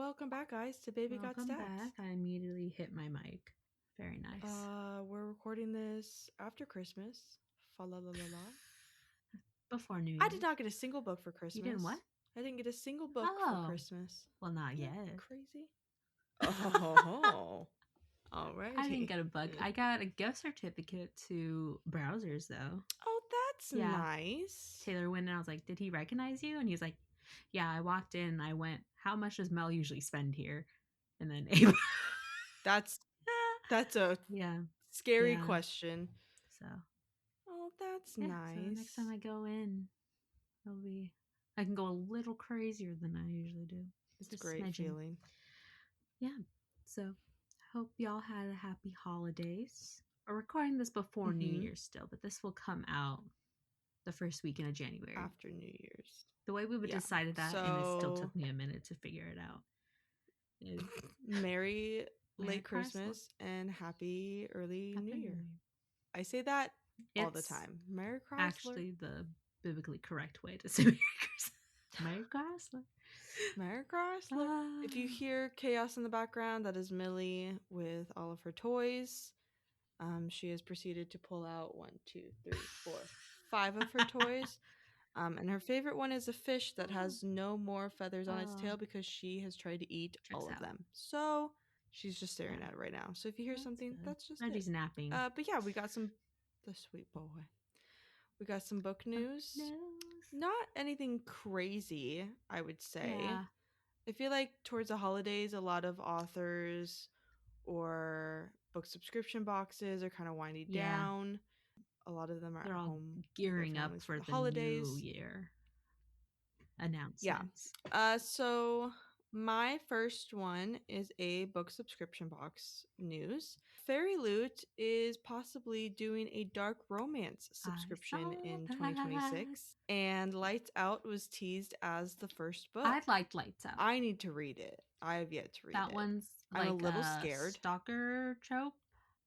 welcome back, guys, to Baby Got Welcome Stats. back. I immediately hit my mic. Very nice. We're recording this after Christmas. Fa la la la la. Before New I did Year's. not get a single book for You didn't Christmas. what? I didn't get a single book for Oh, Christmas. well, not Isn't that yet. crazy? Oh, I didn't alrighty. get a book. I got a gift certificate to Browsers, though. Oh, that's Yeah. nice. Taylor went and I was like, did he recognize you? And he was like, yeah, I walked in and I went, how much does Mel usually spend here? And then Abe. That's a yeah. scary Yeah. question. So, Oh, that's yeah. So next time nice. I go in, I can go a little crazier than I usually do. It's a Just great smidgen. feeling. Yeah. So hope y'all had a happy holidays. We're recording this before New Mm-hmm. Year's still, but this will come out the first weekend of January. After New Year's. The way we would Yeah. decided that, and it still So took me a minute to figure it out. Is Merry Merry late Chrysler. Christmas and Happy Early Happy New New Year. Year. I say that all the It's time. Merry Chrysler. actually the biblically correct way to say Merry Christmas. Merry Chrysler. Merry Chrysler. If you hear chaos in the background, that is Millie with all of her toys. She has proceeded to pull out 1, 2, 3, 4, 5 of her toys. And her favorite one is a fish that has no more feathers on its tail because she has tried to eat all of them. So she's just staring at it right now. So if you hear something, good. that's just Reggie's it. napping. But yeah, we got the sweet boy. We got some book news. Not anything crazy, I would say. Yeah. I feel like towards the holidays, a lot of authors or book subscription boxes are kind of winding down. A lot of them are They're at all home with their gearing up families for the the new holidays. year Yeah. announcements. So my first one is a book subscription box news. Fairy Loot is possibly doing a dark romance subscription in 2026, and Lights Out was teased as the first book. I liked Lights Out. I need to read it. I have yet to read it. That one's I'm like a little scared. Stalker trope,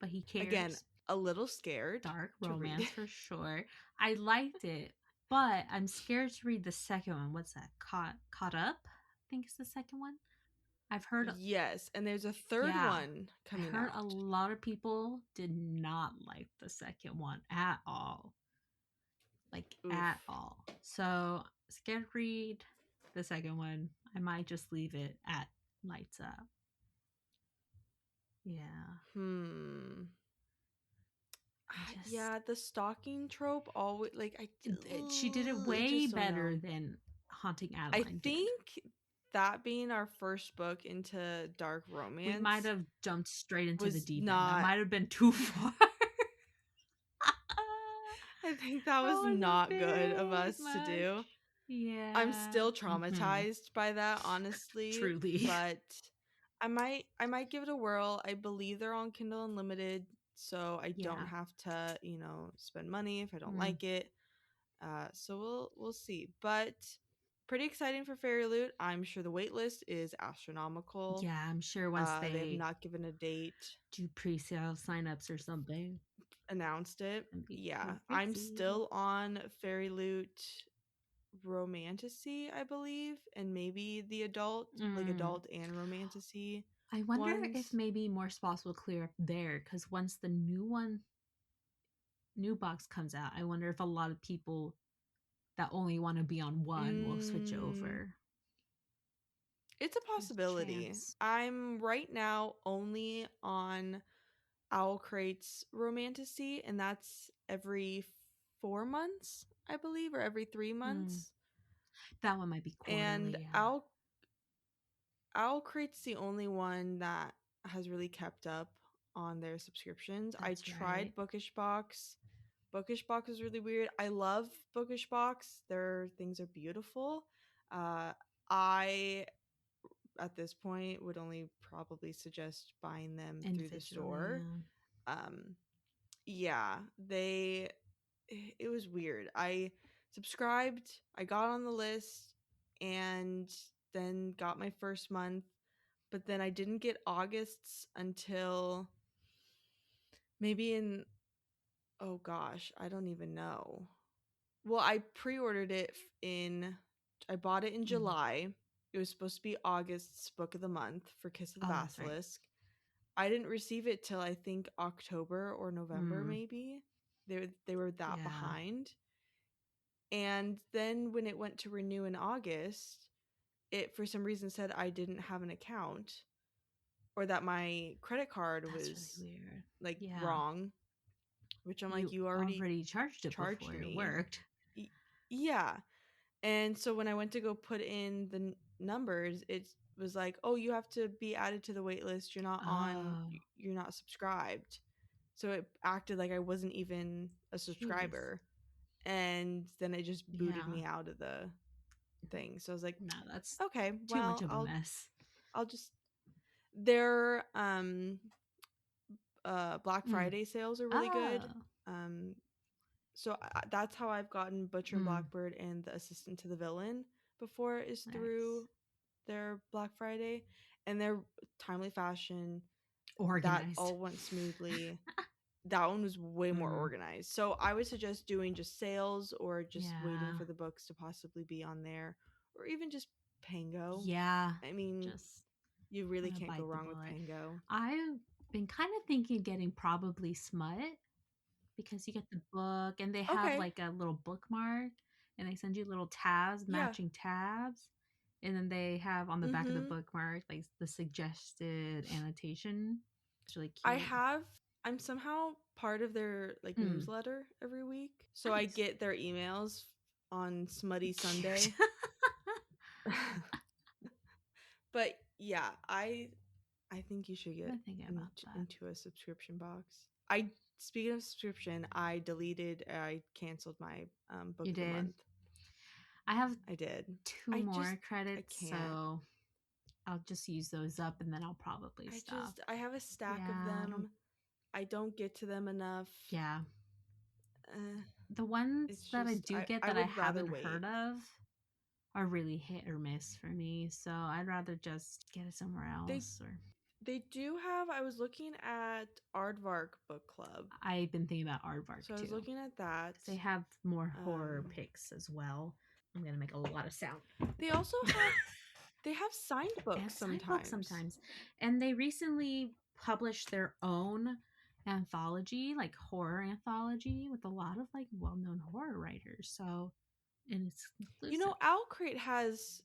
but he cares. Again, a little scared. Dark to read romance it. for sure. I liked it, but I'm scared to read the second one. What's that? Caught Up? I think it's the second one. I've heard. Yes, and there's a third one coming I heard out. a lot of people did not like the second one at all. Like at all. So scared to read the second one. I might just leave it at Lights Out. Yeah. Yeah, the stalking trope always she did it way better than Haunting Adeline. I think that being our first book into dark romance, we might have jumped straight into the deep end. That might have been too far. I think that was not good of us to do. Yeah, I'm still traumatized by that, honestly. Truly, but I might give it a whirl. I believe they're on Kindle Unlimited, so I don't have to, spend money if I don't like it. So we'll see. But pretty exciting for Fairy Loot. I'm sure the wait list is astronomical. Yeah, I'm sure once they have not given a date, do pre-sale signups or something, announced it. Yeah, I'm still on Fairy Loot Romantasy, I believe, and maybe the adult, like adult and Romantasy. I wonder if maybe more spots will clear up there, because once the new box comes out, I wonder if a lot of people that only want to be on one will switch over. It's a possibility. I'm right now only on Owlcrate's Romantasy, and that's every 4 months, I believe, or every 3 months. That one might be quarterly. And Owlcrate's the only one that has really kept up on their subscriptions. I tried Bookish Box. Bookish Box is really weird. I love Bookish Box. Their things are beautiful. I at this point would only probably suggest buying them through the store. It was weird. I subscribed, I got on the list, and then got my first month, but then I didn't get August's until maybe oh gosh, I don't even know. Well, I pre-ordered it I bought it in July, It was supposed to be August's book of the month for Kiss of the Oh, that's right. Basilisk. I didn't receive it till I think October or November, maybe. They were that Yeah. behind. And then when it went to renew in August, it for some reason said I didn't have an account, or that my credit card That's was really weird. like Yeah. wrong, which I'm like, You you already charged it before it me. worked. Yeah. And so when I went to go put in the numbers, it was like, "Oh, you have to be added to the wait list. You're not on. Oh, You're not subscribed." So it acted like I wasn't even a jeez. subscriber, and then it just booted Yeah. me out of the thing. So I was like, No, that's "Okay, too much well, of a mess. I'll just." Their Black Mm. Friday sales are really good. Oh. So that's how I've gotten Butcher and Blackbird and The Assistant to the Villain before, is through Nice. their Black Friday, and their timely fashion. That Organized. all went smoothly. That one was way more organized. So I would suggest doing just sales, or just waiting for the books to possibly be on there, or even just Pango. Yeah. I mean, Just you really wanna can't go bite the wrong with bullet. Pango. I've been kind of thinking getting Probably Smut, because you get the book and they have Okay. like a little bookmark, and they send you little tabs, Yeah. matching tabs. And then they have on the back of the Mhm. bookmark like the suggested annotation. It's really cute. I'm somehow part of their like newsletter every week. So I Nice. get their emails on Smutty Sunday. But yeah, I think you should get I'm thinking about that. into a subscription box. Speaking of subscription, I canceled my book You of the did? month. I have I did. 2 more credits, I can't. so I'll just use those up and then I'll probably stop. I have a stack of them. I don't get to them enough. Yeah. The ones that I do get that I haven't heard of are really hit or miss for me, so I'd rather just get it somewhere else. They do have. I was looking at Aardvark Book Club. I've been thinking about Aardvark too. So I was looking at that. They have more horror picks as well. I'm gonna make a lot of sound. They also have signed books sometimes. And they recently published their own anthology, like horror anthology, with a lot of like well-known horror writers. So, and it's inclusive. You know, Owlcrate has.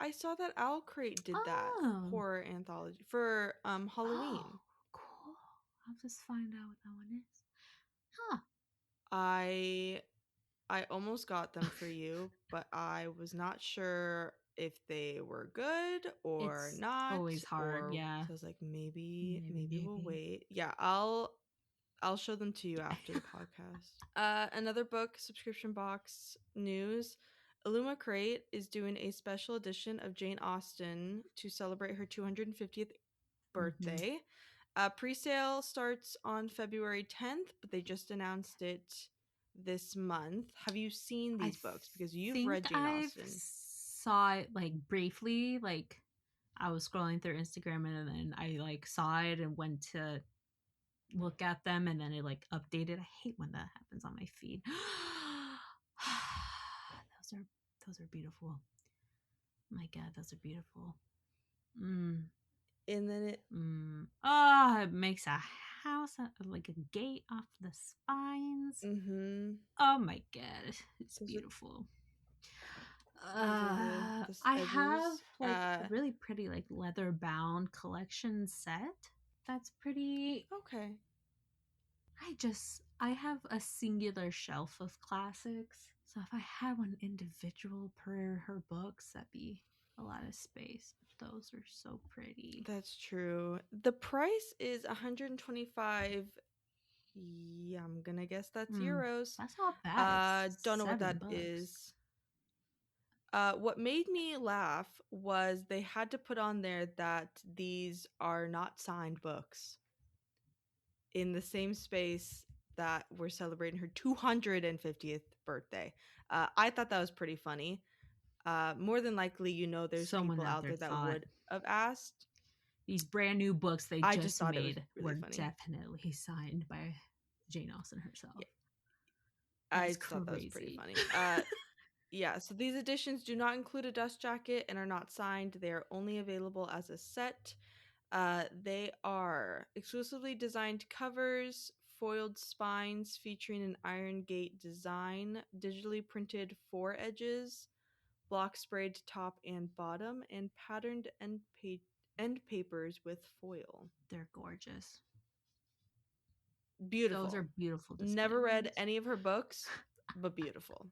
I saw that Owlcrate did that horror anthology for Halloween. Oh, cool. I'll just find out what that one is. Huh. I almost got them for you, but I was not sure if they were good or not. Always hard, yeah. So I was like, maybe we'll wait. Yeah, I'll show them to you after the podcast. Another book subscription box news. Illumicrate is doing a special edition of Jane Austen to celebrate her 250th birthday. Pre-sale starts on February 10th, but they just announced it this month. Have you seen these books? Because you've read Jane Austen. Saw it like briefly, like I was scrolling through Instagram and then I like saw it and went to look at them, and then it like updated. I hate when that happens on my feed. those are beautiful. My God, those are beautiful. And then it makes a house like a gate off the spines. Oh my God, it's beautiful. I have like a really pretty like leather bound collection set. That's pretty okay. I have a singular shelf of classics. So if I had one individual per her books, that'd be a lot of space. But those are so pretty. That's true. The price is 125. Yeah, I'm gonna guess that's euros. That's not bad. Don't know what that is. What made me laugh was they had to put on there that these are not signed books in the same space that we're celebrating her 250th birthday. I thought that was pretty funny. More than likely, there's someone people out there that would have asked. These brand new books they just made really were definitely signed by Jane Austen herself. Yeah. I thought that was pretty funny. Yeah, so these editions do not include a dust jacket and are not signed. They are only available as a set. They are exclusively designed covers, foiled spines featuring an iron gate design, digitally printed foredges, block sprayed top and bottom, and patterned end papers with foil. They're gorgeous. Beautiful. Those are beautiful display Never read ones. any of her books, but beautiful.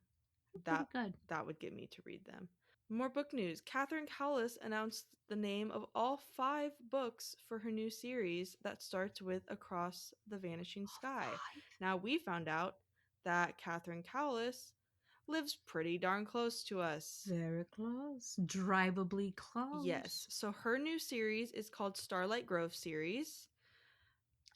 Pretty good. That would get me to read them. More book news. Catherine Cowles announced the name of all 5 books for her new series that starts with Across the Vanishing Sky. 5? Now, we found out that Catherine Cowles lives pretty darn close to us. Very close. Drivably close. Yes. So her new series is called Starlight Grove series.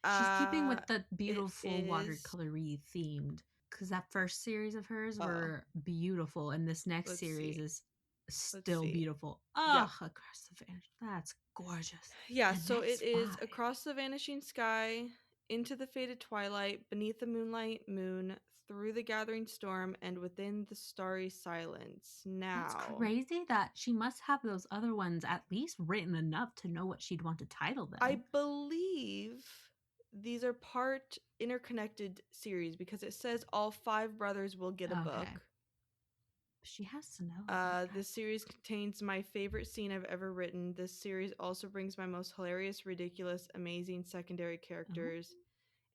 She's keeping with the it beautiful is- watercolory themed. Because that first series of hers were beautiful, and this next Let's series see. is still see. beautiful. Yep. Oh, Across the Vanishing. That's gorgeous. Yeah, And so that's it is 5. Across the Vanishing Sky, Into the Faded Twilight, Beneath the Moonlight Moon, Through the Gathering Storm, and Within the Starry Silence. Now, That's crazy that she must have those other ones at least written enough to know what she'd want to title them. I believe these are part interconnected series because it says all 5 brothers will get a book. She has to know. This series contains my favorite scene I've ever written. This series also brings my most hilarious, ridiculous, amazing secondary characters.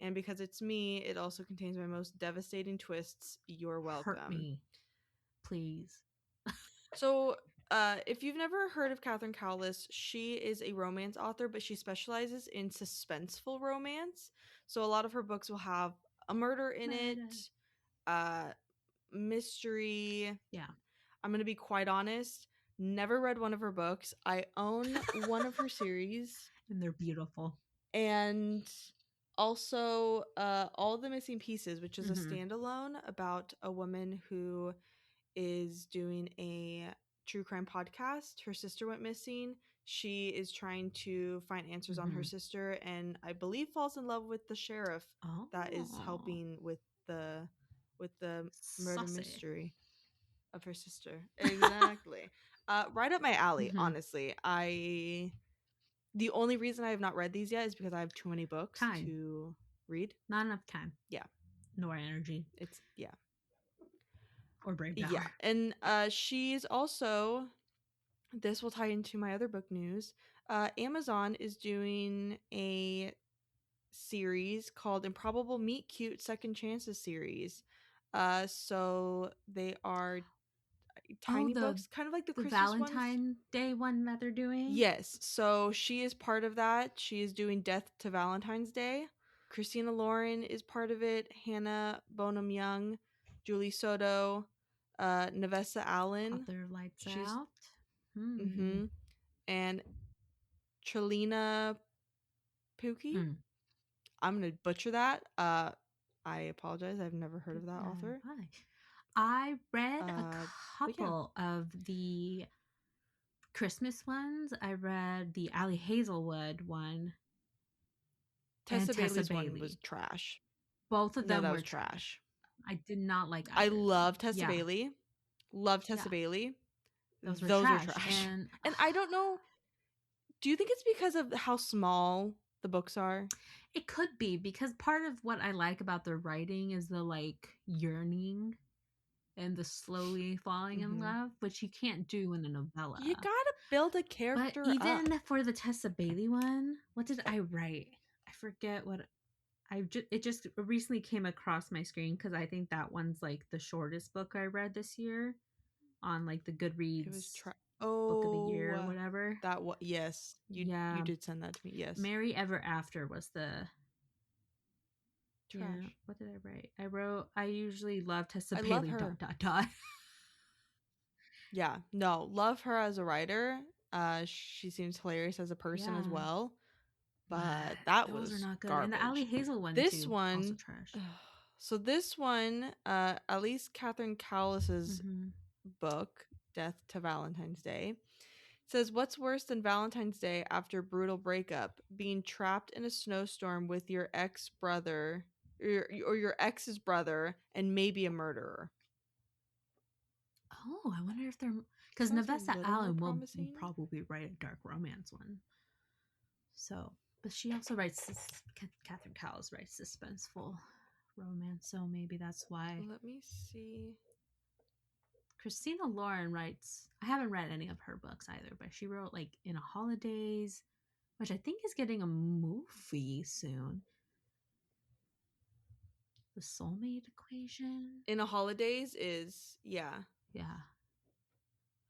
And because it's me, it also contains my most devastating twists. You're welcome. Hurt me, please. So, if you've never heard of Catherine Cowles, she is a romance author, but she specializes in suspenseful romance. So a lot of her books will have a murder in it, mystery. Yeah. I'm going to be quite honest. Never read one of her books. I own one of her series. And they're beautiful. And also All the Missing Pieces, which is a standalone about a woman who is doing a true crime podcast. Her sister went missing. She is trying to find answers on her sister, and I believe falls in love with the sheriff that is helping with the murder mystery of her sister. Exactly. Right up my alley, honestly. The only reason I have not read these yet is because I have too many books to read. Not enough time. Yeah. Nor energy. It's or breakdown. Yeah. And she's also, this will tie into my other book news. Amazon is doing a series called Improbable Meet Cute Second Chances series. So they are tiny books, kind of like the Christmas Valentine Day one that they're doing. Yes. So she is part of that. She is doing Death to Valentine's Day. Christina Lauren is part of it. Hannah Bonham Young, Julie Soto, Nevessa Allen. Other Lights Out. And Trelina Pookie. I'm going to butcher that. I apologize. I've never heard of that author. I read a couple of the Christmas ones. I read the Allie Hazelwood one. Tessa Bailey's one was trash. Both of them were trash. I did not like either. I love Tessa Bailey. Love Tessa Bailey. Those are trash. And I don't know. Do you think it's because of how small the books are? It could be, because part of what I like about the writing is the yearning and the slowly falling in love, which you can't do in a novella. You gotta build a character But even for the Tessa Bailey one, what did I write? I forget what it just recently came across my screen, because I think that one's the shortest book I read this year on the Goodreads. It was book of the year or whatever. That yes, you did send that to me. Yes, Mary Ever After was the trash. Yeah, what did I write? I usually love Tessa Bailey. Love her. ... Yeah, no, love her as a writer. She seems hilarious as a person as well. But that was are not good. Garbage. And the Allie Hazel one, this too, one, also trash. So this one, at least Catherine Cowles's book, Death to Valentine's Day, says, what's worse than Valentine's Day after a brutal breakup? Being trapped in a snowstorm with your ex-brother or your ex's brother and maybe a murderer. Oh, I wonder if they're because Sounds a Navessa little more Allen will promising. probably write a dark romance one. So, but she also writes this. Catherine Cowles writes suspenseful romance, so maybe that's why. Let me see. Christina Lauren writes. I haven't read any of her books either, but she wrote like In a Holidays, which I think is getting a movie soon. The Soulmate Equation. In a Holidays is Yeah.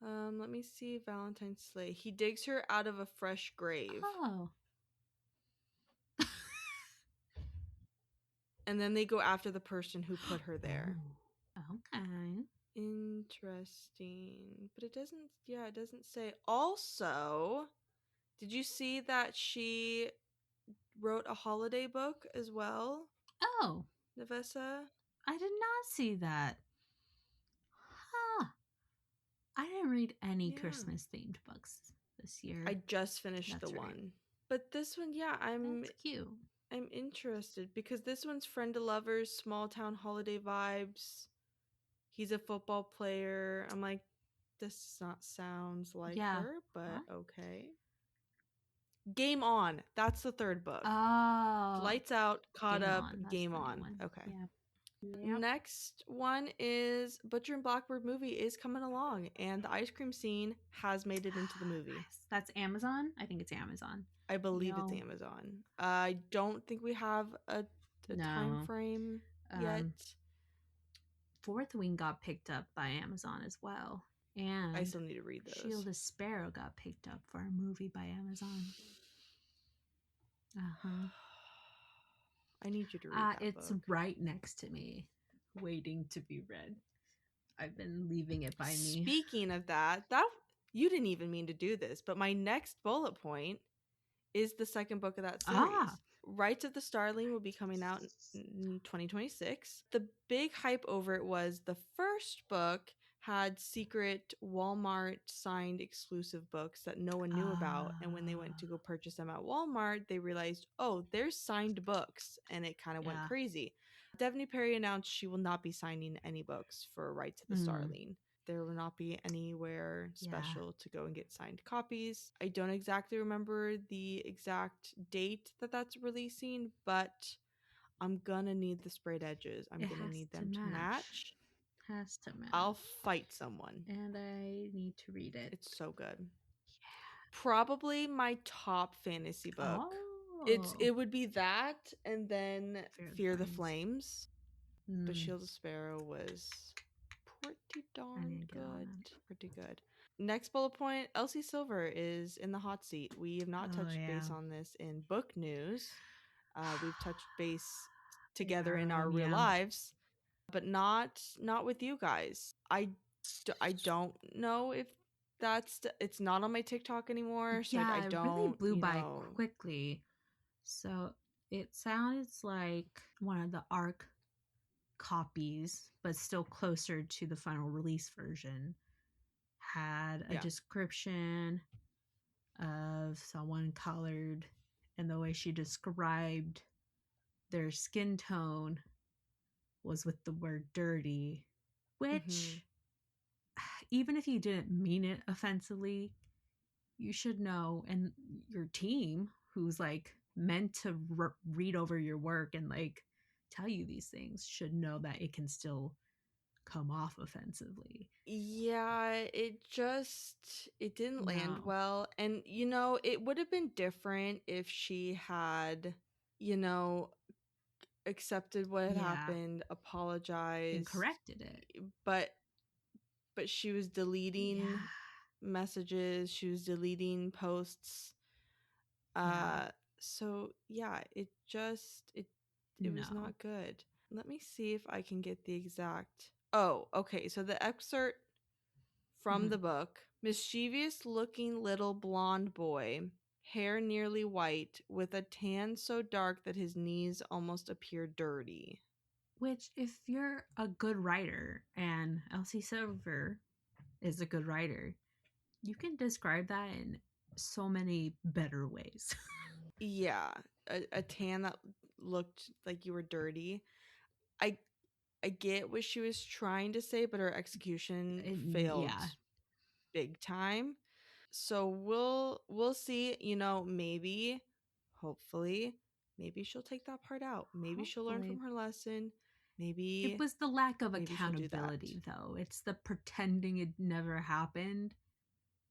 Let me see. Valentine's Slay. He digs her out of a fresh grave. Oh. And then they go after the person who put her there. Oh, okay. Interesting. But it doesn't say. Also, did you see that she wrote a holiday book as well? Oh. Navessa? I did not see that. Huh. I didn't read any Christmas themed books this year. I just finished the one. But this one, That's cute. I'm interested because this one's friend to lovers, small town holiday vibes. He's a football player. I'm like, this sounds like her, but okay. Game On. That's the third book. Oh. Lights Out, Caught Up, Game On. One. Okay. Yep. Next one is Butcher and Blackbird movie is coming along, and the ice cream scene has made it into the movie. That's Amazon? I think it's Amazon. I believe it's Amazon. I don't think we have a time frame yet. Fourth Wing got picked up by Amazon as well. And I still need to read those. Shield of Sparrow got picked up for a movie by Amazon. I need you to read that it's book. right next to me, waiting to be read. I've been leaving it by me. Speaking of that you didn't even mean to do this, but my next bullet point is the second book of that series. Rights of the Starling will be coming out in 2026. The big hype over it was the first book had secret Walmart signed exclusive books that no one knew about. And when they went to go purchase them at Walmart, they realized, oh, there's signed books. And it kind of went crazy. Devney Perry announced she will not be signing any books for Rights of the Starling. There will not be anywhere special to go and get signed copies. I don't exactly remember the exact date that that's releasing, but I'm gonna need the sprayed edges. I'm gonna need them to match. Has to match. I'll fight someone. And I need to read it. It's so good. Yeah. Probably my top fantasy book. It would be that and then Fear the Flames. But Shield of Sparrow was pretty darn good. Pretty good. Next bullet point, Elsie Silver is in the hot seat. We have not touched base on this in book news. We've touched base together in our real lives, but not with you guys. I don't know if it's not on my TikTok anymore, so I don't. It really blew by quickly. So it sounds like one of the ARC copies, but still closer to the final release version, had a description of someone colored, and the way she described their skin tone was with the word dirty, which even if you didn't mean it offensively, you should know, and your team who's like meant to read over your work and like tell you these things should know that it can still come off offensively. Yeah, it didn't land well. And it would have been different if she had accepted what had happened, apologized, and corrected it. But she was deleting messages, she was deleting posts. So it was not good. Let me see if I can get the exact. Oh, okay. So the excerpt from the book: mischievous looking little blonde boy, hair nearly white, with a tan so dark that his knees almost appear dirty. Which, if you're a good writer, and Elsie Silver is a good writer, you can describe that in so many better ways. Yeah, a tan that looked like you were dirty. I get what she was trying to say, but her execution failed Yeah. big time. So we'll see, you know, maybe, hopefully, maybe she'll take that part out. Maybe she'll learn from Hopefully. her lesson. It Maybe was the lack of she'll do that. accountability, though. It's the pretending it never happened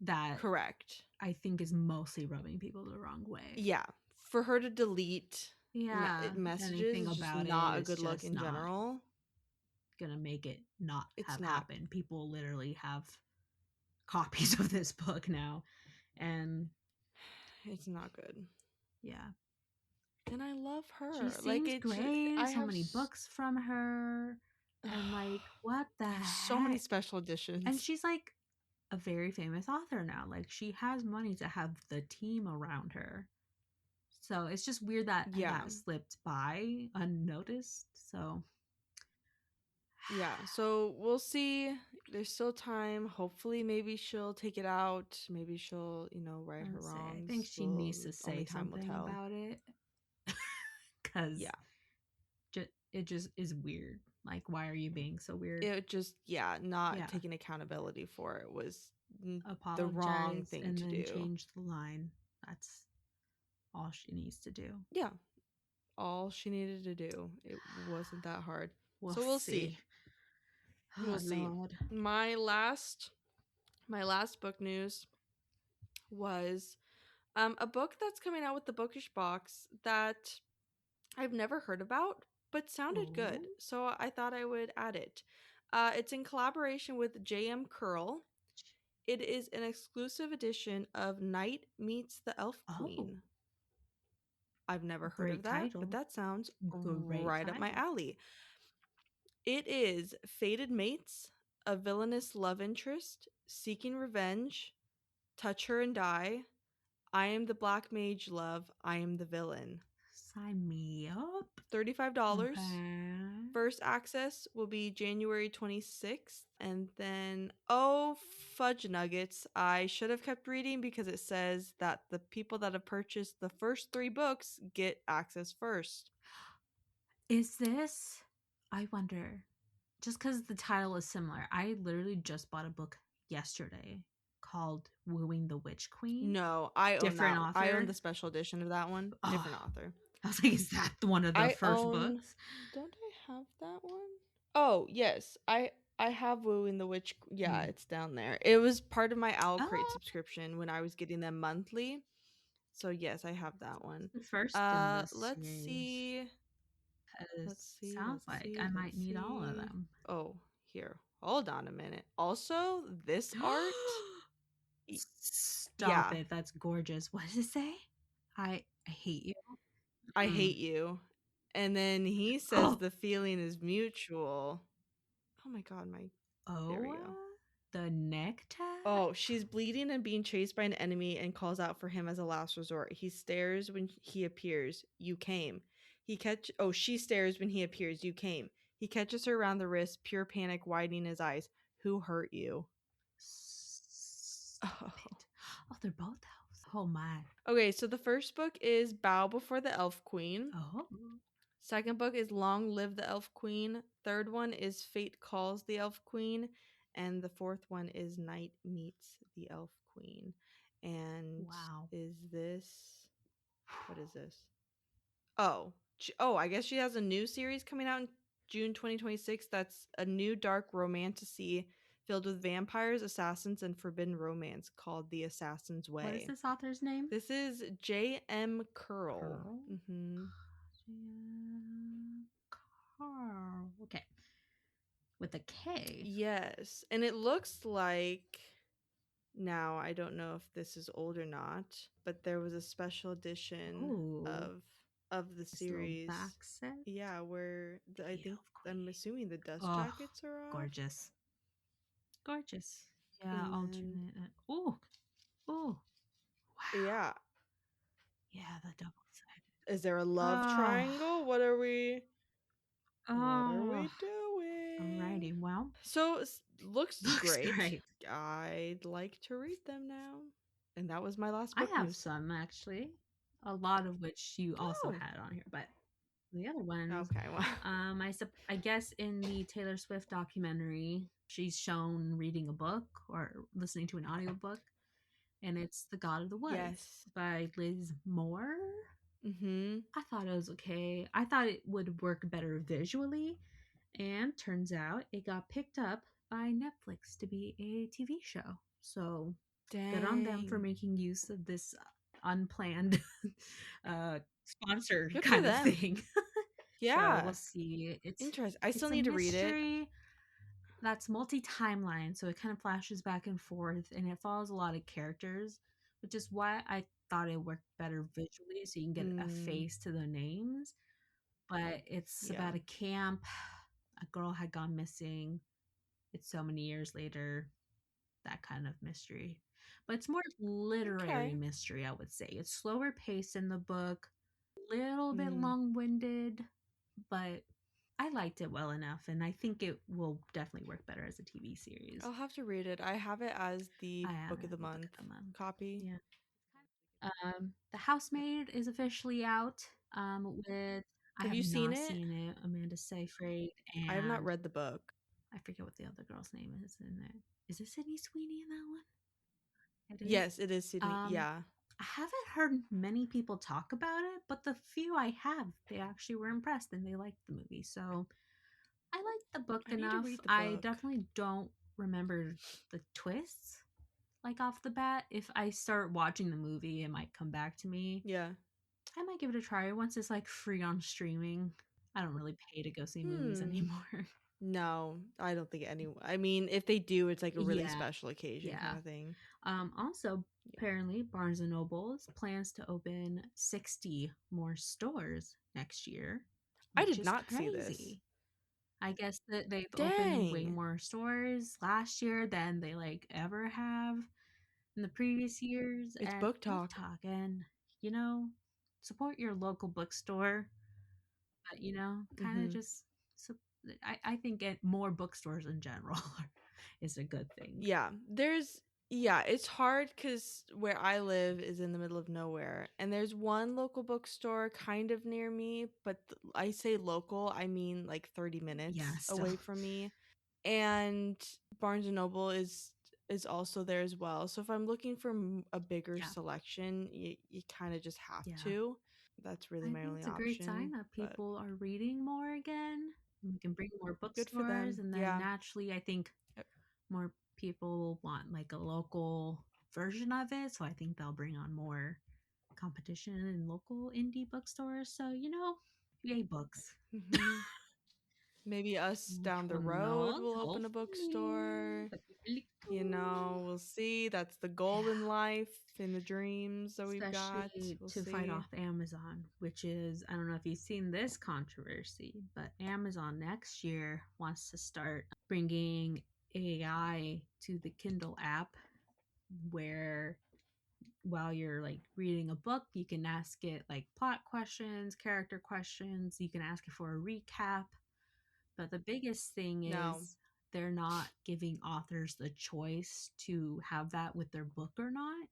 that Correct. I think is mostly rubbing people the wrong way. Yeah. For her to delete Yeah, messages anything is just about not it a is good look just in not general. gonna make it not It's have not. happened. People literally have copies of this book now, and It's not good. yeah, And I love she her. Like seems it's great. I So have many books from her, and like, what the I have so many heck? special And editions. she's like a very famous author now. Like, she has money to have the team around her. So it's just weird that Yeah. that slipped by unnoticed. So Yeah. So we'll see. There's still time. Hopefully maybe she'll take it out. Maybe she'll, you know, right her I'll say I think wrongs. she Well, needs to only say time will something tell. about it because Yeah. it just is weird. Like, why are you being so weird? It just, yeah, not Yeah, taking accountability for it was the wrong apologize thing and to then do. change the line. That's all she needs to do. Yeah. All she needed to do. It wasn't that hard. We'll So we'll see. see. Oh We'll see. Lord. My last book news was a book that's coming out with the Bookish Box that I've never heard about, but sounded Oh, good. So I thought I would add it. It's in collaboration with J.M. Curl. It is an exclusive edition of Night Meets the Elf oh, Queen. I've never heard of great that, but title. that sounds Great right up my title. alley. It is fated mates, a villainous love interest, seeking revenge, touch her and die. I am the black mage, love. I am the villain. Sign me up. $35. Okay. First access will be January 26th. And then, oh, fudge nuggets. I should have kept reading because it says that the people that have purchased the first 3 books get access first. Is this? I wonder. Just because the title is similar, I literally just bought a book yesterday called "Wooing the Witch Queen." No, I own Different that. I own author. the special edition of that one. Oh, Different author. I was like, is that one of the I first own. books? Don't I have that one? Oh yes, I have Woo in the Witch. Yeah, Hmm. it's down there. It was part of my Owl Crate Oh, subscription when I was getting them monthly. So yes, I have that one. the first in this Let's series. see. Because Let's see. sounds Let's like see. I might Let's need all of see. them. Oh, here. Hold on a minute. Also, this art. Stop Yeah, it. That's gorgeous. What does it say? I hate you. I Hmm. hate you. And then he says Oh, the feeling is mutual. Oh my god, my. There we oh, go. the neck tat. Oh, she's bleeding and being chased by an enemy and calls out for him as a last resort. He stares when he appears. You came. She stares when he appears. You came. He catches her around the wrist, pure panic widening his eyes. Who hurt you? Stop it. Oh, they're both elves. Oh my. Okay, so the first book is Bow Before the Elf Queen. Oh. Second book is Long Live the Elf Queen. Third one is Fate Calls the Elf Queen. And the fourth one is Night Meets the Elf Queen. And Wow. is this. What is this? Oh, I guess she has a new series coming out in June 2026. That's a new dark romantasy filled with vampires, assassins, and forbidden romance called The Assassin's What is Way. this author's name? This is J.M. Curl. Curl. Mm-hmm. Carl. Okay. With a K. Yes, and it looks like now I don't know if this is old or not, but there was a special edition Oh. of the This little series. back set. Yeah, where I The think Elf I'm Queen. assuming the dust Oh, jackets are off. gorgeous. Gorgeous. Yeah, And then alternate. Oh. Oh. Wow. yeah, Yeah, the double sided. is there a love Oh. triangle? What are we Oh. doing? Alrighty. Well, So looks looks great. great. I'd like to read them now. And that was my last I book have news. some actually. A lot of which you also Oh, had on here, but The other ones, Okay, well. I guess in the Taylor Swift documentary, she's shown reading a book or listening to an audiobook, and it's The God of the Woods Yes. by Liz Moore. Mm-hmm. I thought it was okay. I thought it would work better visually, and turns out it got picked up by Netflix to be a TV show. So good on them for Dang. making use of this unplanned sponsored Good for kind of them. thing. So we'll Yeah. see. Interesting. I It's still a need to read it. mystery that's multi-timeline, so it kind of flashes back and forth, and it follows a lot of characters, which is why I thought it worked better visually, so you can get a Mm, face to the names. But it's yeah. about a camp. A girl had gone missing. It's so many years later. That kind of mystery. But it's more literary Okay. mystery, I would say. It's slower paced in the book, a little bit Mm. long winded, but I liked it well enough, and I think it will definitely work better as a TV series. I'll have to read it. I have it as the I have book it of the as a book month of the month. copy. Yeah. The Housemaid is officially out. With I Have have you seen not it? seen it. Amanda Seyfried I have not and read the book. I forget what the other girl's name is in there. Is it Sydney Sweeney in that one? It is. Yes, it is Sydney. Um, Yeah. I haven't heard many people talk about it, but the few I have, they actually were impressed and they liked the movie. So I liked the book I need to enough. read the I book. definitely don't remember the twists like off the bat. If I start watching the movie, it might come back to me. Yeah. I might give it a try once it's like free on streaming. I don't really pay to go see movies Hmm. anymore. No, I don't think anyone. I mean, if they do, it's like a really Yeah, special occasion yeah. kind of thing. Also, Yeah. apparently, Barnes and Nobles plans to open 60 more stores next year, I which did is not see this. crazy. I guess that they've opened way Dang. more stores last year than they like ever have in the previous years. It's And book book talk. talk, and you know, support your local bookstore, but kind of Mm-hmm. just. So, I think more bookstores in general is a good thing. Yeah. Yeah, it's hard because where I live is in the middle of nowhere. And there's one local bookstore kind of near me, but I say local, I mean like 30 Yeah, minutes still. away from me. And Barnes and Noble is also there as well. So if I'm looking for a bigger Yeah, selection, you kind of just have yeah. to. That's really I my think only it's a great sign option, that but people are reading more again. We can bring more good for bookstores, them. and then Yeah. naturally, I think Uh, more people want like a local version of it. So I think they'll bring on more competition in local indie bookstores. So yay books. mhm. Maybe us Which down the will road not will open a hopefully. bookstore. That'd be really cool. We'll see. That's the goal in Yeah. life and the dreams that we've got. Especially We'll to fight see. off Amazon, which is, I don't know if you've seen this controversy, but Amazon next year wants to start bringing AI to the Kindle app where while you're like reading a book, you can ask it like plot questions, character questions, you can ask it for a recap. But the biggest thing No. is they're not giving authors the choice to have that with their book or not.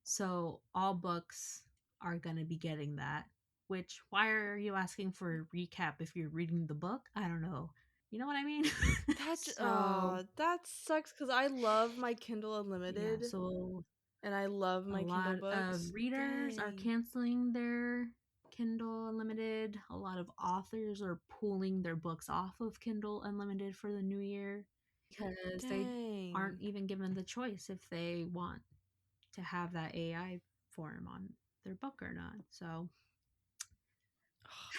So all books are going to be getting that. Which, why are you asking for a recap if you're reading the book? I don't know. You know what I mean? So, That sucks because I love my Kindle yeah, Unlimited so and I love a my Kindle lot of books. readers are Dang. canceling their Kindle Unlimited. A lot of authors are pulling their books off of Kindle Unlimited for the new year because they aren't Dang. even given the choice if they want to have that AI form on their book or not. So,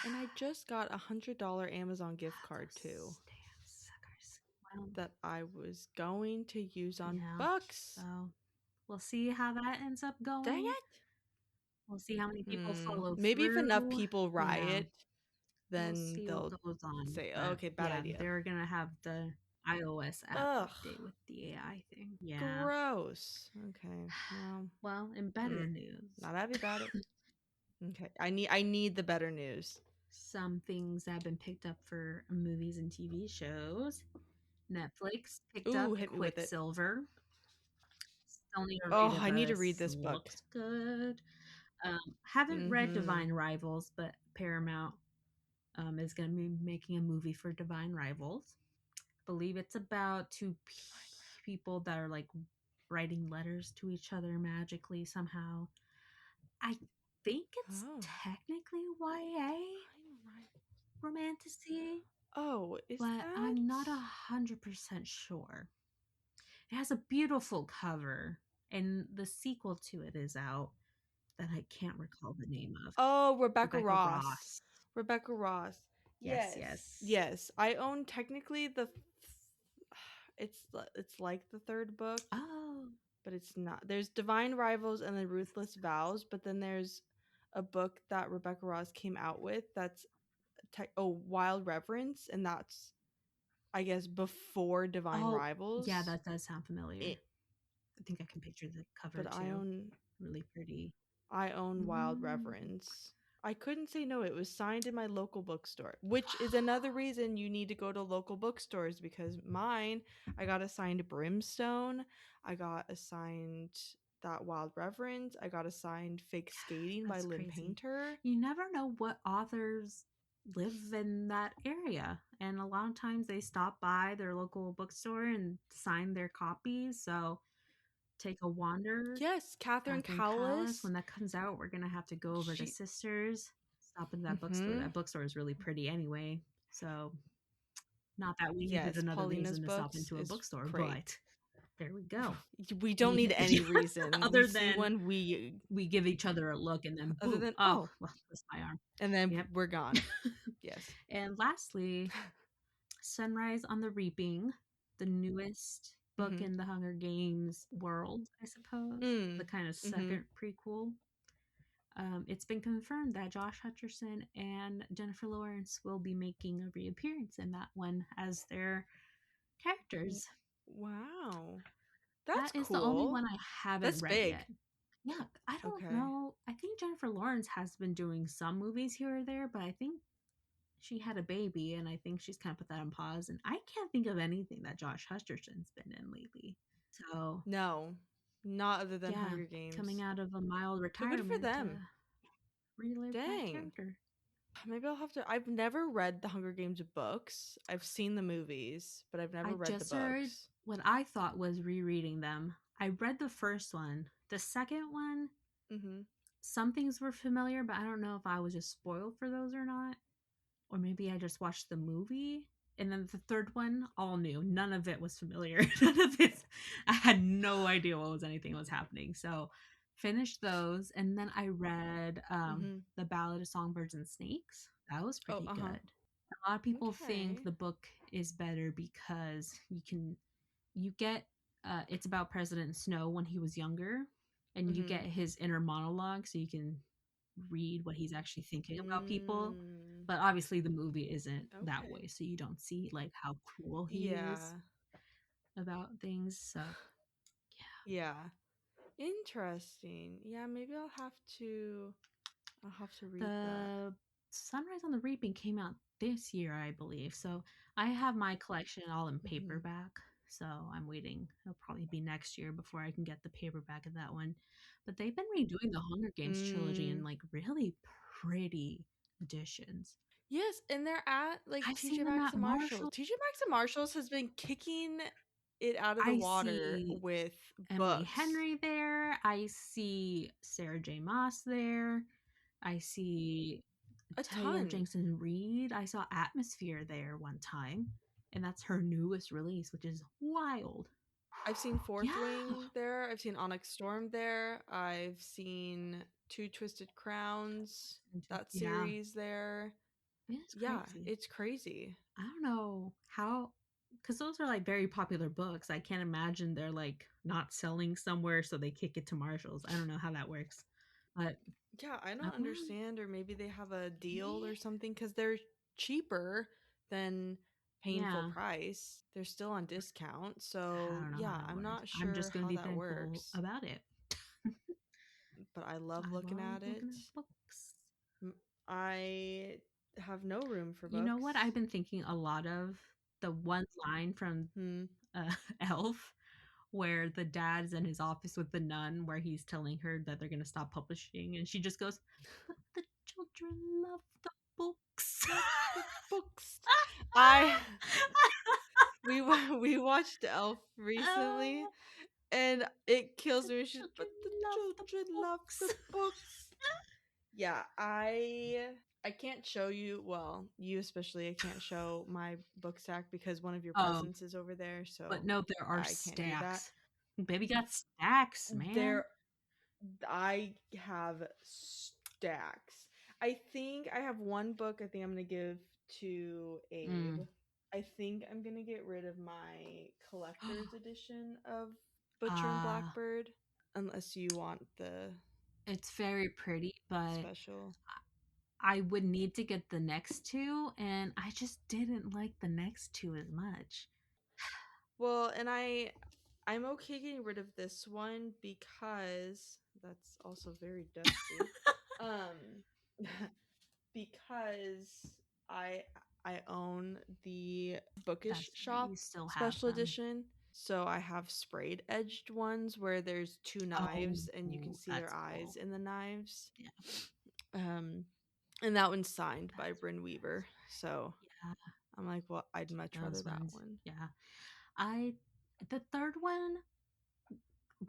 And I just got $100 Amazon gift card too those damn suckers. Well, that I was going to use on yeah. books. So we'll see how that ends up Dang going. it. We'll see how many people follow Maybe if enough through. people Yeah. riot, We'll then see what they'll goes on. say, oh, But okay, bad yeah, idea. they're gonna have the iOS app Ugh, update with the AI thing. Yeah. gross. Okay, well, Well, in better news, not happy about it. Okay, I need the better news. some things have been picked up for movies and TV shows. Netflix picked up Ooh, hit me with it. Quicksilver. Still need to read Oh, it, I but need to it read this book. looks good. Haven't read Mm-hmm. Divine Rivals, but Paramount is going to be making a movie for Divine Rivals. I believe it's about two people that are like writing letters to each other magically somehow. I think it's technically YA romantasy. Oh, is but that? I'm not 100% sure. It has a beautiful cover, and the sequel to it is out that I can't recall the name of. Oh, Rebecca Rebecca Ross. Ross. Rebecca Ross. Yes, Yes. yes. Yes. I own technically the it's like the third book, Oh, but it's not. There's Divine Rivals and then Ruthless Vows, but then there's a book that Rebecca Ross came out with that's Wild Reverence, and that's I guess before Divine Rivals. yeah, that does sound familiar. It, I think I can picture the cover but too. Really pretty. I own Wild Reverence. I couldn't say no. It was signed in my local bookstore, which is another reason you need to go to local bookstores, because mine, I got assigned Brimstone. I got assigned that Wild Reverence. I got assigned Fake Skating by Lynn Painter. You never know what authors live in that area, and a lot of times they stop by their local bookstore and sign their copies. So take a wander. Yes, Catherine Cowles. When that comes out, we're gonna have to go over to Sisters, stop into that bookstore. That bookstore is really pretty anyway. So not that we needed another Paulina's reason to stop into a bookstore, great. But there we go. We don't need any reason other than when we give each other a look and then boom, well, that's my arm, and then we're gone. Yes. And lastly, Sunrise on the Reaping, the newest book in the Hunger Games world, I suppose, the kind of second prequel. It's been confirmed that Josh Hutcherson and Jennifer Lawrence will be making a reappearance in that one as their characters. Wow. That is cool. The only one I haven't read yet. Yeah, I don't know. I think Jennifer Lawrence has been doing some movies here or there, but I think she had a baby, and I think she's kind of put that on pause. And I can't think of anything that Josh Hutcherson's been in lately. So no, not other than Hunger Games. Coming out of a mild retirement. Good for them. Relive that character. Maybe I'll have to. I've never read the Hunger Games books. I've seen the movies, but I've never read the books. What I thought was rereading them. I read the first one. The second one, some things were familiar, but I don't know if I was just spoiled for those or not. Or maybe I just watched the movie. And then the third one, all new. None of it was familiar. None of it. I had no idea anything was happening. So finished those, and then I read The Ballad of Songbirds and Snakes. That was pretty good. A lot of people think the book is better because you get it's about President Snow when he was younger, and you get his inner monologue, so you can read what he's actually thinking about people. But obviously the movie isn't that way, so you don't see like how cool he is about things. So yeah, interesting. Yeah, maybe I'll have to read that. Sunrise on the Reaping came out this year, I believe. So I have my collection all in paperback. So I'm waiting. It'll probably be next year before I can get the paperback of that one. But they've been redoing the Hunger Games trilogy in like really pretty editions. Yes, and they're at like TJ Maxx and Marshalls. TJ Maxx and Marshalls has been kicking it out of the water with Emily Henry there. I see Sarah J. Maas there. I see Taylor Jenkins Reid. I saw Atmosphere there one time, and that's her newest release, which is wild. I've seen Fourth Wing there. I've seen Onyx Storm there. I've seen Two Twisted Crowns, that series there. It's crazy. I don't know how, because those are like very popular books. I can't imagine they're like not selling somewhere, so they kick it to Marshalls. I don't know how that works. But yeah, I don't understand. Or maybe they have a deal or something, because they're cheaper than Painful Price. They're still on discount. So yeah, I'm not sure. I'm just gonna be thankful works about it. But I love looking at it. I have no room for books. You know what I've been thinking a lot of? The one line from Elf, where the dad's in his office with the nun, where he's telling her that they're going to stop publishing, and she just goes, "But the children love the books. The books. I we watched Elf recently, Oh, and it kills me. She's but children the love the children love the books. books. Yeah, I can't show you. Well, you especially. I can't show my book stack because one of your Oh, presents is over there. but So no, there are I can't do that. stacks. Baby got stacks, man. There, I have stacks. I think I have one book. I think I'm gonna give to Abe. Mm. I think I'm gonna get rid of my collector's edition of Butcher and Uh, Blackbird, unless you want the it's very pretty, but special. I would need to get the next two, and I just didn't like the next two as much. Well, and I'm okay getting rid of this one because that's also very dusty. um because I I own the Bookish That's right. Shop You still have special them. edition. So I have sprayed edged ones where there's two Oh, knives and you can see their that's cool. eyes in the knives. Yeah, Um and that one's signed by that's Bryn really Weaver. nice. So Yeah, I'm like, well, I'd much rather those that ones. one. Yeah, I the third one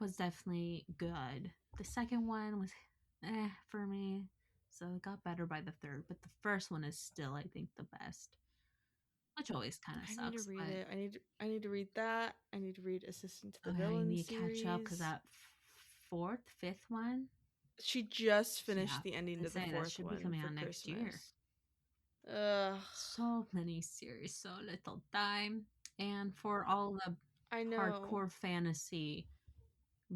was definitely good. The second one was for me. So it got better by the third, but the first one is still, I think, the best. Which always kind of I need to sucks, read but it. I need to read that. I need to read Assistant to the oh, you Villain need to catch up because series. that fourth, fifth one, She just yeah, finished the ending they to the say that fourth should be one coming for out next year. Christmas. Ugh. So many series, so little time. And for all the I know. hardcore fantasy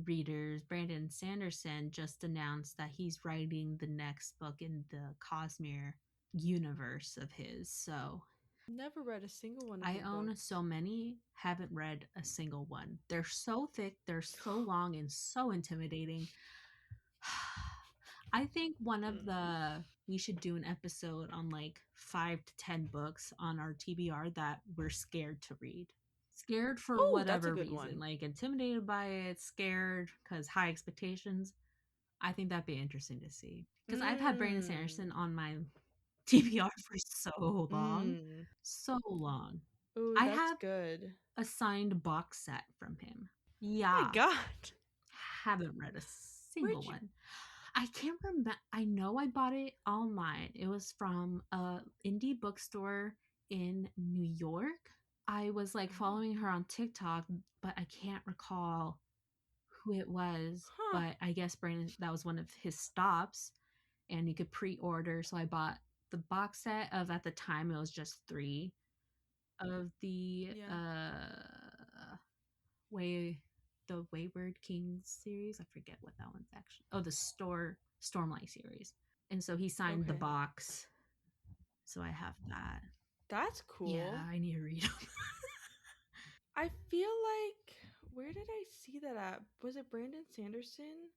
readers, Brandon Sanderson just announced that he's writing the next book in the Cosmere universe of his. So Never read a single one of I his own books. so many, haven't read a single one. They're so thick, they're so long, and so intimidating. I think one of Mm. the we should do an episode on like 5 to 10 books on our TBR that we're scared to read. Scared for Oh, that's a whatever good reason, one. like intimidated by it, scared because high expectations. I think that'd be interesting to see because I've had Brandon Sanderson Mm. on my TBR for so long, Mm. so long. Ooh, I that's have good. a signed box set from him. Oh my Yeah, god. haven't read a single Where'd you one. I can't remember. I know I bought it online. It was from a indie bookstore in New York. I was like Oh. following her on TikTok, but I can't recall who it was. Huh. But I guess Brandon, that was one of his stops, and you could pre-order. So I bought the box set of, at the time it was just 3 of the Yeah. way the Wayward Kings series. I forget what that one's actually. Oh, the Stormlight series. And so he signed the Okay. box. So I have that. That's Yeah, cool. I need to read them. I feel like where did I see that at? Was it Brandon Sanderson?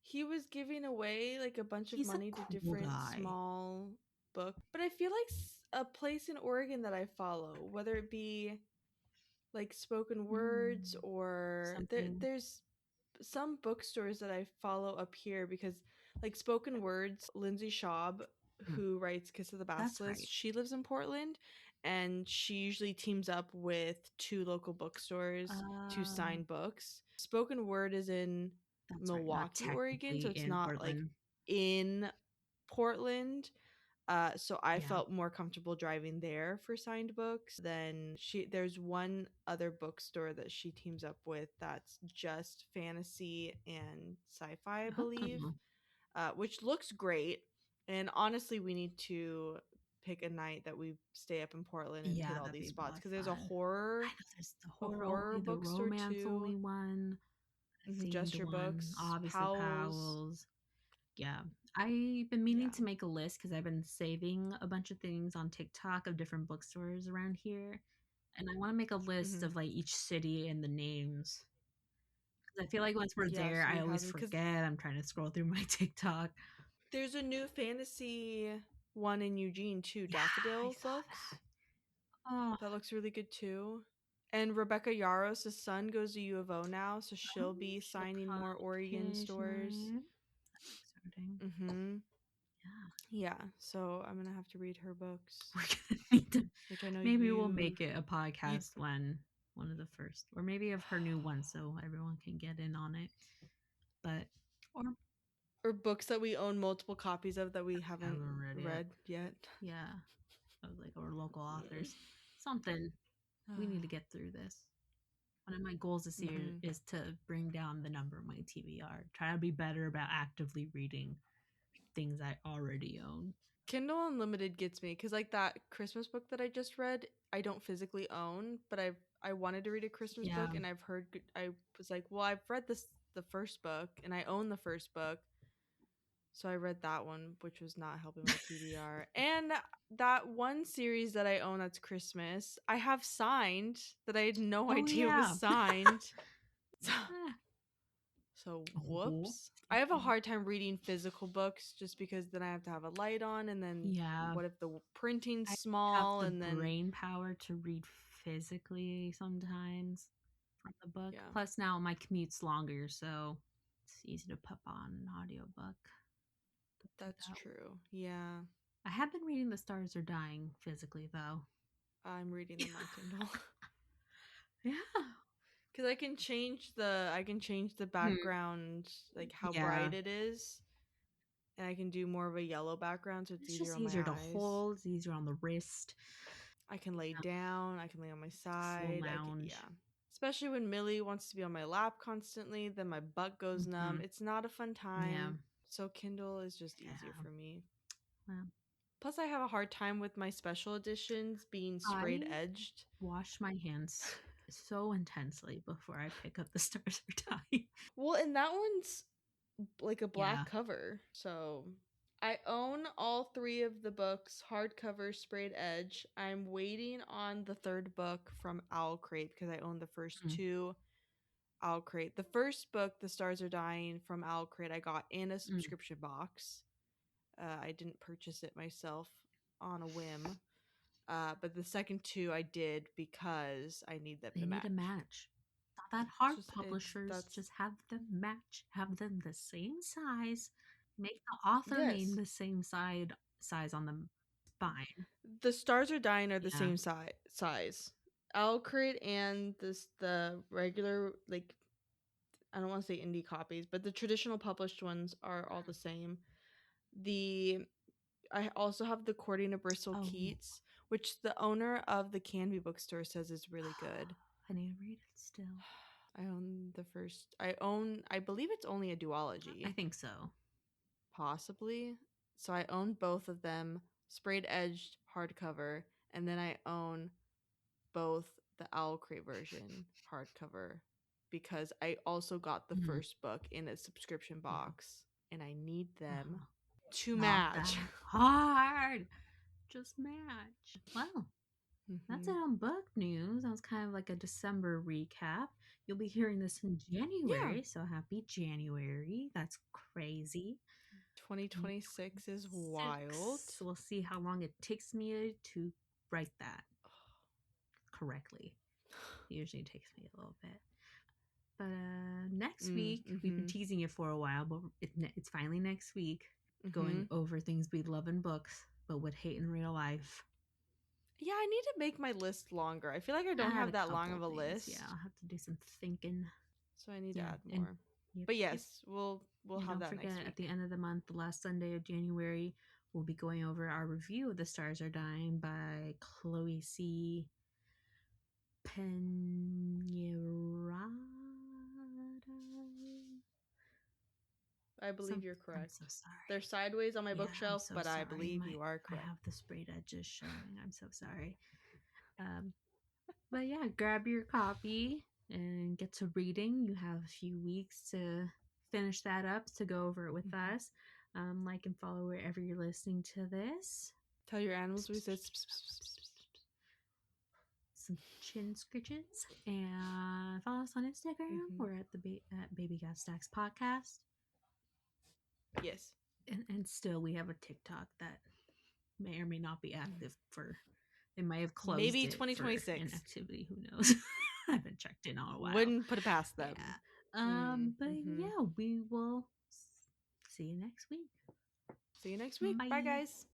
He was giving away like a bunch of He's a money to cool different guy. small book. But I feel like a place in Oregon that I follow, whether it be like spoken words Mm, or something. there's some bookstores that I follow up here because like spoken words, Lindsay Schaub, Mm, who writes Kiss of the that's Basilisk, right. she lives in Portland and she usually teams up with two local bookstores to Uh, sign books. Spoken word is in that's right. Not Milwaukee, Oregon, technically so it's in not like Portland. in Portland. So I Yeah. felt more comfortable driving there for signed books than there's one other bookstore that she teams up with that's just fantasy and sci-fi, I believe, Oh, which looks great. And honestly, we need to pick a night that we stay up in Portland and hit yeah, all that'd these be a lot spots of because there's fun. I know there's the a horror horror only, the bookstore romance too. only one, Just themed Your one, Books, obviously Powell's. Powell's. Yeah. I've been meaning Yeah. to make a list because I've been saving a bunch of things on TikTok of different bookstores around here. And I want to make a list Hmm. of like each city and the names. Because I feel like once we're Yeah, there, so I we have always them because forget. I'm trying to scroll through my TikTok. there's a new fantasy one in Eugene too, Yeah, I Daffodil saw Books. that. Oh, That looks really good too. And Rebecca Yaros' son goes to U of O now, so she'll be she'll signing come more Oregon stores. occasionally. That's exciting. Mm-hmm. Yeah. Yeah, so I'm gonna have to read her books, We're gonna need to. which I know Maybe we'll you make it a podcast one of the first, or maybe of her new one, so everyone can get in on it. But or books that we own multiple copies of that we haven't haven't read yet. yeah, of like our local authors, something. We need to get through this. One of my goals this year Mhm. is to bring down the number of my TBR. Try to be better about actively reading things I already own. Kindle Unlimited gets me because like that Christmas book that I just read, I don't physically own, but I wanted to read a Christmas Yeah. book and I've heard I was like, well, I've read the first book and I own the first book. So I read that one, which was not helping my TBR. And that one series that I own that's Christmas, I have signed that I had no idea was signed. So whoops. I have a hard time reading physical books just because then I have to have a light on and then what if the printing's small have the and then brain power to read physically sometimes from the book. Yeah. Plus now my commute's longer, so it's easy to put on an audiobook. That's true. Yeah. I have been reading The Stars Are Dying physically though. I'm reading them on Kindle. Yeah. Because I can change the background, like how bright it is. And I can do more of a yellow background, so it's easier just on easier my to eyes. hold, it's easier on the wrist. I can lay down, I can lay on my side. Lounge. Yeah. Especially when Millie wants to be on my lap constantly, then my butt goes numb. It's not a fun time. Yeah. So Kindle is just easier for me. Well, plus, I have a hard time with my special editions being sprayed edged. Wash my hands so intensely before I pick up The Stars Are Dying. Well, and that one's like a black cover. So I own all 3 of the books, hardcover, sprayed edge. I'm waiting on the 3rd book from Owl Crate because I own the first 2 Owl Crate. The first book, The Stars Are Dying from Owl Crate, I got in a subscription box. I didn't purchase it myself on a whim. But the second 2 I did because I need them to match. They need a match. Not that hard. Publishers just have them match. Have them the same size. Make the author name the same size on the spine. The Stars Are Dying are the same size. Owl Crate and the regular, like, I don't want to say indie copies, but the traditional published ones are all the same. I also have the Courting of Bristol Keats, which the owner of the Canby bookstore says is really good. I need to read it still. I own the first. I believe it's only a duology. I think so. Possibly. So I own both of them, sprayed edged hardcover, and then I own both the Owl Crate version hardcover because I also got the first book in a subscription box and I need them to match. Hard. Just match. Well, that's it on book news. That was kind of like a December recap. You'll be hearing this in January, so happy January. That's crazy. 2026 is wild. So we'll see how long it takes me to write that correctly. It usually takes me a little bit. But next week, we've been teasing it for a while, but it's finally next week, going over things we love in books, but would hate in real life. Yeah, I need to make my list longer. I feel like I don't have that long of a list. Yeah, I'll have to do some thinking. So I need to add more. But yes, we'll have that next week. At the end of the month, the last Sunday of January, we'll be going over our review of The Stars Are Dying by Chloe C. Penrada. I believe you're correct. I'm so sorry. They're sideways on my bookshelf, but I believe you are correct. I have the sprayed edges showing. I'm so sorry. But yeah, grab your copy and get to reading. You have a few weeks to finish that up, to go over it with us. Like and follow wherever you're listening to this. Tell your animals we said some chin scritches, and follow us on Instagram. We're at at Baby Got Stacks Podcast. Yes. And still we have a TikTok that may or may not be active for, they might have closed maybe it 2026 for inactivity, who knows. I haven't checked in all a while. Wouldn't put it past them. Yeah. But yeah, we will see you next week. See you next week. Bye Bye. guys.